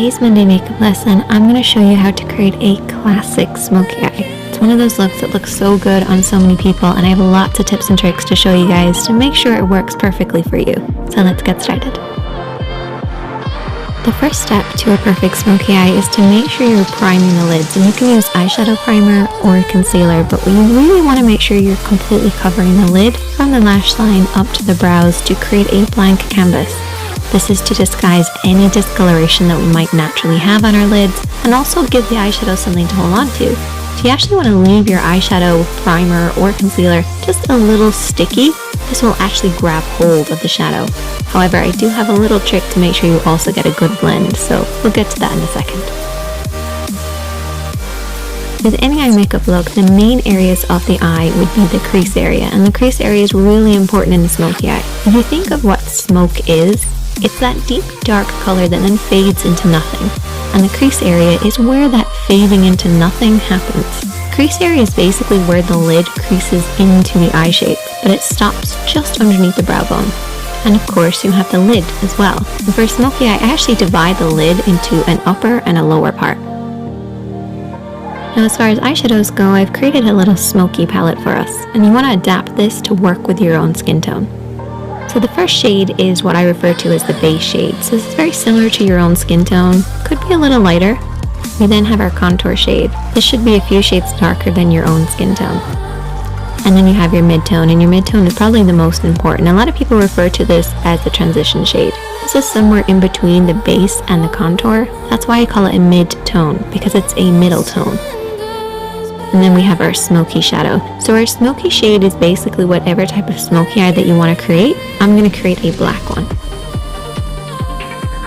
today's Monday makeup lesson, I'm going to show you how to create a classic smoky eye. It's one of those looks that looks so good on so many people, and I have lots of tips and tricks to show you guys to make sure it works perfectly for you. So let's get started. The first step to a perfect smoky eye is to make sure you're priming the lids, and you can use eyeshadow primer or concealer, but you really want to make sure you're completely covering the lid from the lash line up to the brows to create a blank canvas. This is to disguise any discoloration that we might naturally have on our lids, and also give the eyeshadow something to hold on to. So you actually want to leave your eyeshadow primer or concealer just a little sticky. This will actually grab hold of the shadow. However, I do have a little trick to make sure you also get a good blend, so we'll get to that in a second. With any eye makeup look, the main areas of the eye would be the crease area, and the crease area is really important in the smoky eye. If you think of what smoke is, it's that deep dark color that then fades into nothing, and the crease area is where that fading into nothing happens. Crease area is basically where the lid creases into the eye shape, but it stops just underneath the brow bone. And of course you have the lid as well. And for smoky eye, I actually divide the lid into an upper and a lower part. Now as far as eyeshadows go, I've created a little smoky palette for us, and you want to adapt this to work with your own skin tone. So the first shade is what I refer to as the base shade. So this is very similar to your own skin tone, could be a little lighter. We then have our contour shade. This should be a few shades darker than your own skin tone. And then you have your mid-tone, and your mid-tone is probably the most important. A lot of people refer to this as the transition shade. This is somewhere in between the base and the contour. That's why I call it a mid-tone, because it's a middle tone. And then we have our smoky shadow. So our smoky shade is basically whatever type of smoky eye that you want to create. I'm going to create a black one.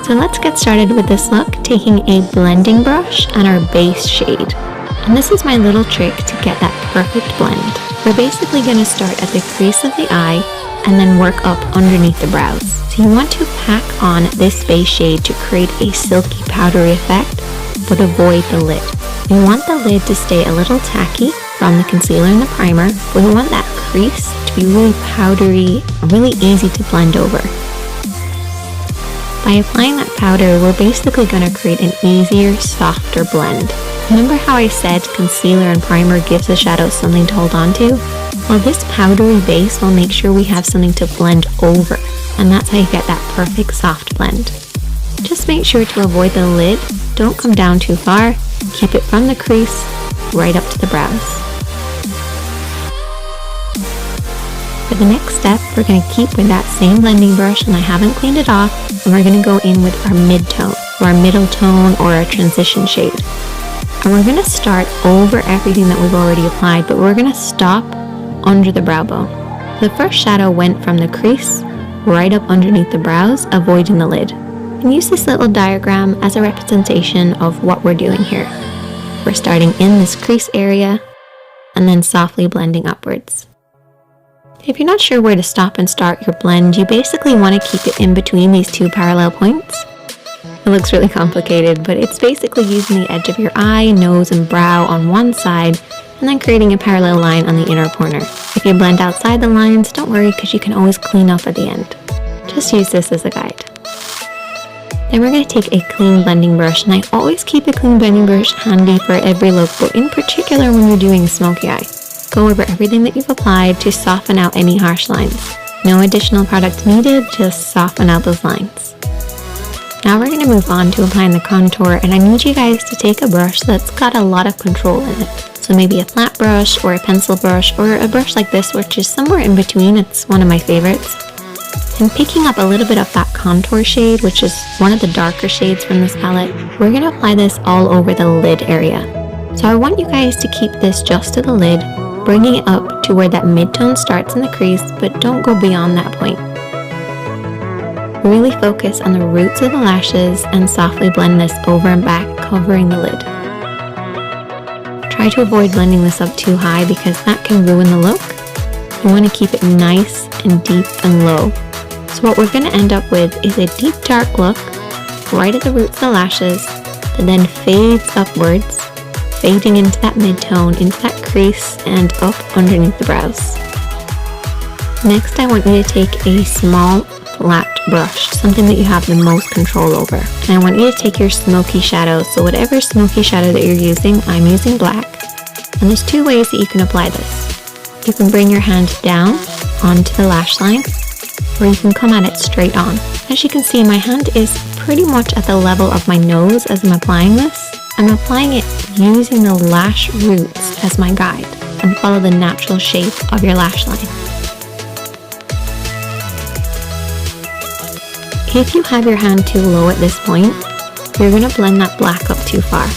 So let's get started with this look, taking a blending brush and our base shade. And this is my little trick to get that perfect blend. We're basically going to start at the crease of the eye and then work up underneath the brows. So you want to pack on this base shade to create a silky powdery effect, but avoid the lid. We want the lid to stay a little tacky from the concealer and the primer, but we want that crease to be really powdery and really easy to blend over. By applying that powder, we're basically going to create an easier, softer blend. Remember how I said concealer and primer gives the shadow something to hold on to? Well, this powdery base will make sure we have something to blend over, and that's how you get that perfect soft blend. Just make sure to avoid the lid, don't come down too far, keep it from the crease right up to the brows. For the next step, we're going to keep with that same blending brush, and I haven't cleaned it off, and we're going to go in with our mid-tone, or our middle tone, or our transition shade. And we're going to start over everything that we've already applied, but we're going to stop under the brow bone. The first shadow went from the crease right up underneath the brows, avoiding the lid. And use this little diagram as a representation of what we're doing here. We're starting in this crease area and then softly blending upwards. If you're not sure where to stop and start your blend, you basically want to keep it in between these two parallel points. It looks really complicated, but it's basically using the edge of your eye, nose, and brow on one side, and then creating a parallel line on the inner corner. If you blend outside the lines, don't worry, because you can always clean up at the end. Just use this as a guide. Then we're going to take a clean blending brush, and I always keep a clean blending brush handy for every look, but in particular when you're doing a smoky eye. Go over everything that you've applied to soften out any harsh lines. No additional product needed, just soften out those lines. Now we're going to move on to applying the contour, and I need you guys to take a brush that's got a lot of control in it. So maybe a flat brush or a pencil brush or a brush like this, which is somewhere in between. It's one of my favorites. And picking up a little bit of that contour shade, which is one of the darker shades from this palette, we're going to apply this all over the lid area. So I want you guys to keep this just to the lid, bringing it up to where that mid-tone starts in the crease, but don't go beyond that point. Really focus on the roots of the lashes and softly blend this over and back, covering the lid. Try to avoid blending this up too high because that can ruin the look. You want to keep it nice and deep and low. So what we're going to end up with is a deep dark look right at the roots of the lashes that then fades upwards, fading into that mid-tone, into that crease, and up underneath the brows. Next, I want you to take a small flat brush, something that you have the most control over. And I want you to take your Smokey shadow. So whatever Smokey shadow that you're using, I'm using black. And there's two ways that you can apply this. You can bring your hand down onto the lash line, or you can come at it straight on. As you can see, my hand is pretty much at the level of my nose as I'm applying this. I'm applying it using the lash roots as my guide, and follow the natural shape of your lash line. If you have your hand too low at this point, you're going to blend that black up too far.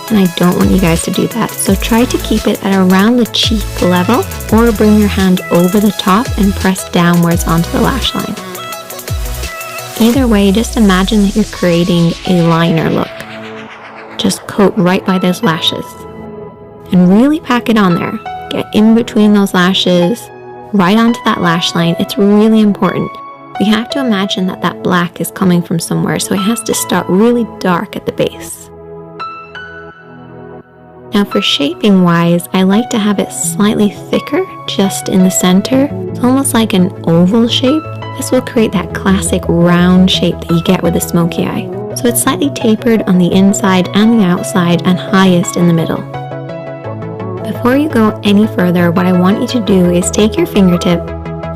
And I don't want you guys to do that. So try to keep it at around the cheek level, or bring your hand over the top and press downwards onto the lash line. Either way, just imagine that you're creating a liner look. Just coat right by those lashes and really pack it on there. Get in between those lashes, right onto that lash line. It's really important. We have to imagine that that black is coming from somewhere, so it has to start really dark at the base. Now for shaping wise, I like to have it slightly thicker just in the center. It's almost like an oval shape. This will create that classic round shape that you get with a smoky eye. So it's slightly tapered on the inside and the outside, and highest in the middle. Before you go any further, what I want you to do is take your fingertip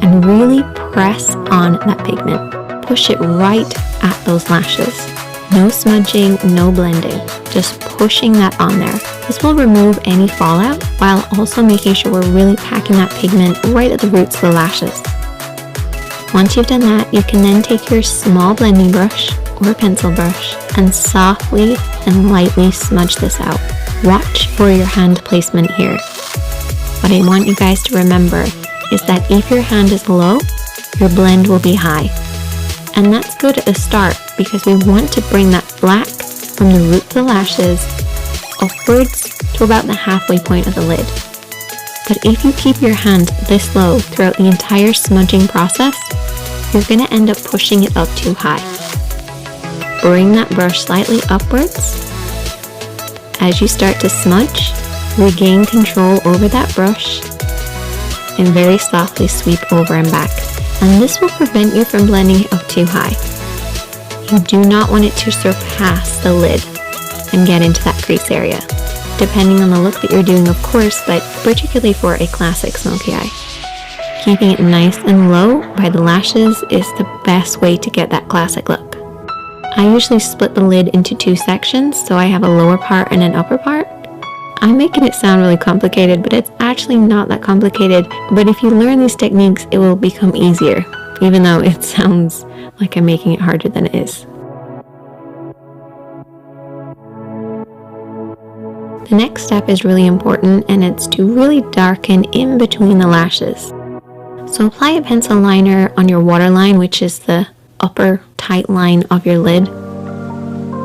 and really press on that pigment. Push it right at those lashes. No smudging, no blending, just pushing that on there. This will remove any fallout while also making sure we're really packing that pigment right at the roots of the lashes. Once you've done that, you can then take your small blending brush or pencil brush and softly and lightly smudge this out. Watch for your hand placement here. What I want you guys to remember is that if your hand is low, your blend will be high. And that's good at the start because we want to bring that black from the root of the lashes upwards to about the halfway point of the lid. But if you keep your hand this low throughout the entire smudging process, you're going to end up pushing it up too high. Bring that brush slightly upwards. As you start to smudge, regain control over that brush and very softly sweep over and back. And this will prevent you from blending it up too high. You do not want it to surpass the lid and get into that crease area, depending on the look that you're doing, of course, but particularly for a classic smoky eye. Keeping it nice and low by the lashes is the best way to get that classic look. I usually split the lid into two sections, so I have a lower part and an upper part. I'm making it sound really complicated, but it's actually not that complicated. But if you learn these techniques, it will become easier, even though it sounds like I'm making it harder than it is. The next step is really important, and it's to really darken in between the lashes. So apply a pencil liner on your waterline, which is the upper tight line of your lid.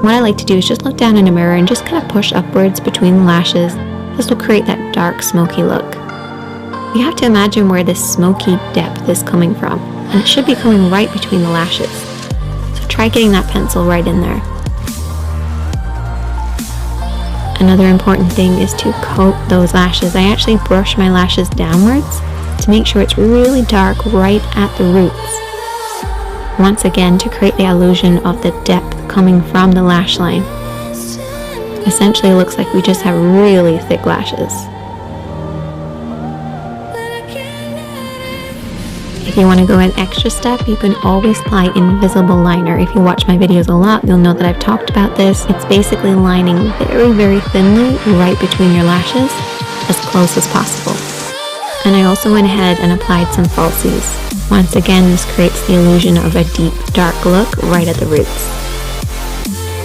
What I like to do is just look down in a mirror and just kind of push upwards between the lashes. This will create that dark smoky look. You have to imagine where this smoky depth is coming from, and it should be coming right between the lashes. So try getting that pencil right in there. Another important thing is to coat those lashes. I actually brush my lashes downwards to make sure it's really dark right at the roots. Once again, to create the illusion of the depth coming from the lash line. Essentially, it looks like we just have really thick lashes. If you want to go an extra step, you can always apply invisible liner. If you watch my videos a lot, you'll know that I've talked about this. It's basically lining very, very thinly right between your lashes, as close as possible. And I also went ahead and applied some falsies. Once again, this creates the illusion of a deep, dark look right at the roots.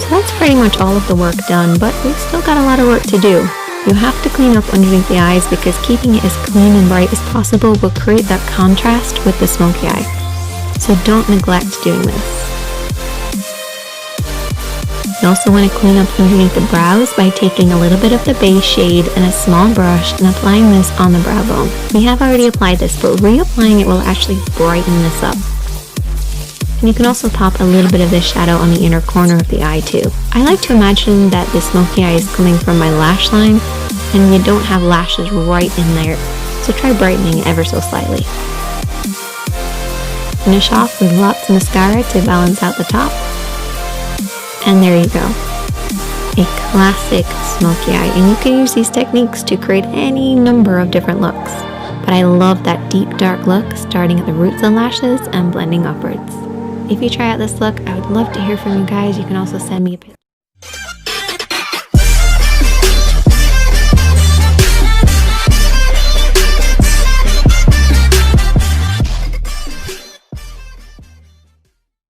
So that's pretty much all of the work done, but we've still got a lot of work to do. You have to clean up underneath the eyes because keeping it as clean and bright as possible will create that contrast with the smoky eye. So don't neglect doing this. You also want to clean up underneath the brows by taking a little bit of the base shade and a small brush and applying this on the brow bone. We have already applied this, but reapplying it will actually brighten this up. And you can also pop a little bit of this shadow on the inner corner of the eye too. I like to imagine that the smoky eye is coming from my lash line and you don't have lashes right in there, so try brightening ever so slightly. Finish off with lots of mascara to balance out the top. And there you go. A classic smoky eye. And you can use these techniques to create any number of different looks. But I love that deep dark look, starting at the roots and lashes and blending upwards. If you try out this look, I would love to hear from you guys. You can also send me a picture.